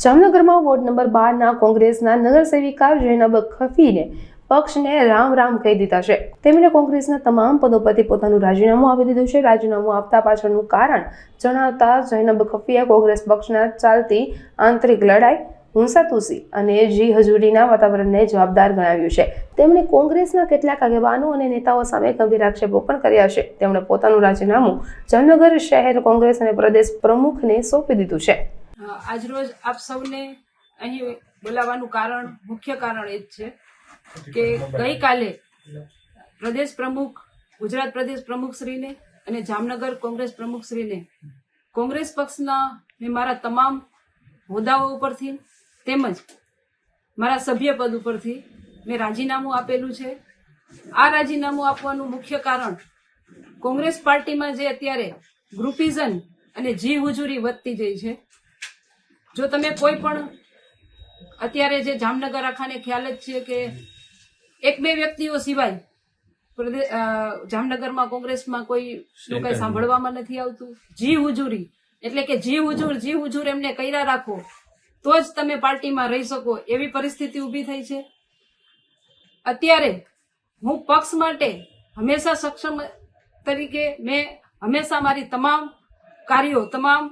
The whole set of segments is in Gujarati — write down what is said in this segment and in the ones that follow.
જામનગરમાં વોર્ડ નંબર 12 કોંગ્રેસના નગરસેવિકા જૈનબ ખફીને પક્ષને રામ રામ કહી દીધા છે। તેમણે કોંગ્રેસના તમામ પદો પરથી પોતાનું રાજીનામું આપી દીધું છે। રાજીનામું આપતા પાછળનું કારણ જણાવતા જૈનબ ખફીએ કોંગ્રેસ પક્ષના ચાલતી આંતરિક લડાઈ, હુંસાતુસી અને જી હજૂરીના વાતાવરણને જવાબદાર ગણાવ્યું છે। તેમણે કોંગ્રેસના કેટલાક આગેવાનો અને નેતાઓ સામે ગંભીર આક્ષેપો પણ કર્યા છે। તેમણે પોતાનું રાજીનામું જામનગર શહેર કોંગ્રેસ અને પ્રદેશ પ્રમુખને સોંપી દીધું છે। આજરોજ આપ સૌને અહીં બોલાવવાનું કારણ, મુખ્ય કારણ એ જ છે કે ગઈકાલે પ્રદેશ પ્રમુખ, ગુજરાત પ્રદેશ પ્રમુખ શ્રીને અને જામનગર કોંગ્રેસ પ્રમુખ શ્રીને કોંગ્રેસ પક્ષના મેં મારા તમામ હોદ્દાઓ ઉપરથી તેમજ મારા સભ્ય પદ ઉપરથી મેં રાજીનામું આપેલું છે। આ રાજીનામું આપવાનું મુખ્ય કારણ કોંગ્રેસ પાર્ટીમાં જે અત્યારે ગ્રુપિઝમ અને જી હુજુરી વધતી જઈ છે। જો તમે કોઈ પણ અત્યારે જે જામનગર આખાને ખ્યાલ જ છે કે એક બે વ્યક્તિઓ સિવાય જામનગરમાં કોંગ્રેસમાં કોઈ કઈ સાંભળવામાં નથી આવતું। જી હુજુરી એટલે કે જી હુજુર એમને કર્યા રાખો તો જ તમે પાર્ટીમાં રહી શકો એવી પરિસ્થિતિ ઊભી થઈ છે। અત્યારે હું પક્ષ માટે હંમેશા સક્ષમ તરીકે મેં હંમેશા મારી તમામ કાર્યો, તમામ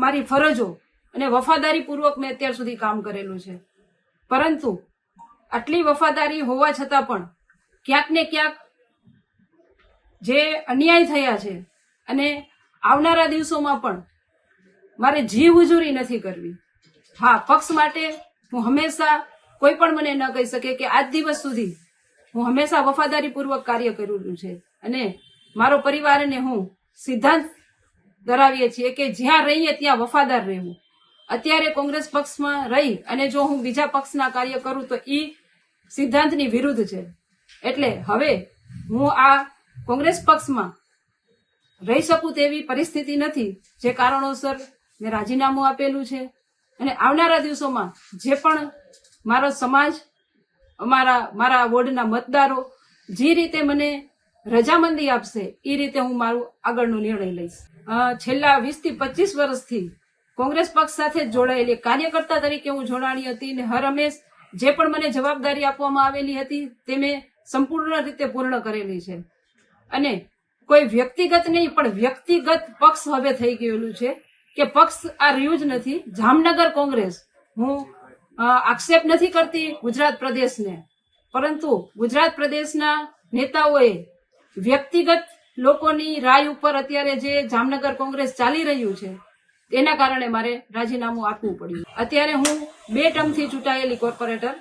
મારી ફરજો અને વફાદારીપૂર્વક મેં અત્યાર સુધી કામ કરેલું છે। પરંતુ આટલી વફાદારી હોવા છતાં પણ ક્યાંક ને ક્યાંક જે અન્યાય થયા છે અને આવનારા દિવસોમાં પણ મારે જી હુજુરી નથી કરવી। હા, પક્ષ માટે હું હંમેશા કોઈ પણ મને ન કહી શકે કે આજ દિવસ સુધી હું હંમેશા વફાદારીપૂર્વક કાર્ય કરેલું છે અને મારો પરિવાર અને હું સિદ્ધાંત ધરાવીએ છીએ કે જ્યાં રહીએ ત્યાં વફાદાર રહેવું। અત્યારે કોંગ્રેસ પક્ષમાં રહી અને જો હું બીજા પક્ષના કાર્ય કરું તો એ સિદ્ધાંતની વિરુદ્ધ છે। એટલે હવે હું આ કોંગ્રેસ પક્ષમાં રહી શકું તેવી પરિસ્થિતિ નથી, જે કારણોસર મેં રાજીનામું આપેલું છે અને આવનારા દિવસોમાં જે પણ મારો સમાજ, મારા વોર્ડના મતદારો જે રીતે મને રજામંદી આપશે એ રીતે હું મારું આગળનો નિર્ણય લઈશ। છેલ્લા 20 થી 25 વર્ષથી કોંગ્રેસ પક્ષ સાથે જોડાયેલી કાર્યકર્તા તરીકે હું જોડાણી હતી અને હર હંમેશ જે પણ મને જવાબદારી આપવામાં આવેલી હતી તે મેં સંપૂર્ણ રીતે પૂર્ણ કરેલી છે અને કોઈ વ્યક્તિગત નહીં પણ વ્યક્તિગત પક્ષ હવે થઈ ગયેલું છે કે પક્ષ આ રહ્યું જ નથી। જામનગર કોંગ્રેસ, હું આક્ષેપ નથી કરતી ગુજરાત પ્રદેશને, પરંતુ ગુજરાત પ્રદેશના નેતાઓએ વ્યક્તિગત લોકોની રાય ઉપર અત્યારે જે જામનગર કોંગ્રેસ ચાલી રહ્યું છે તેના કારણે મારે રાજીનામું આપવું પડ્યું। અત્યારે હું 2 ટર્મથી ચૂંટાયેલી કોર્પોરેટર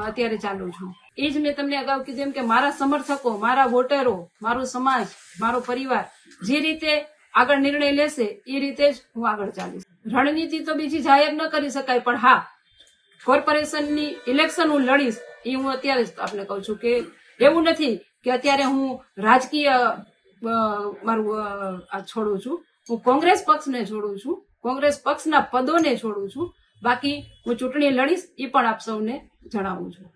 અત્યારે ચાલુ છું। એ જ મેં તમને અગાઉ કીધું એમ કે મારા સમર્થકો, મારા વોટરો, મારો સમાજ, મારો પરિવાર જે રીતે આગળ નિર્ણય લેશે એ રીતે જ હું આગળ ચાલીશ। રણનીતિ તો બીજી જાહેર ન કરી શકાય, પણ હા, કોર્પોરેશનની ઇલેક્શન હું લડીશ એ હું અત્યારે જ આપને કહું છું કે એવું નથી કે અત્યારે હું રાજકીય મારું છોડું છું, હું કોંગ્રેસ પક્ષને છોડું છું, કોંગ્રેસ પક્ષના પદોને છોડું છું। બાકી હું ચૂંટણી લડીશ એ પણ આપ સૌને જણાવું છું।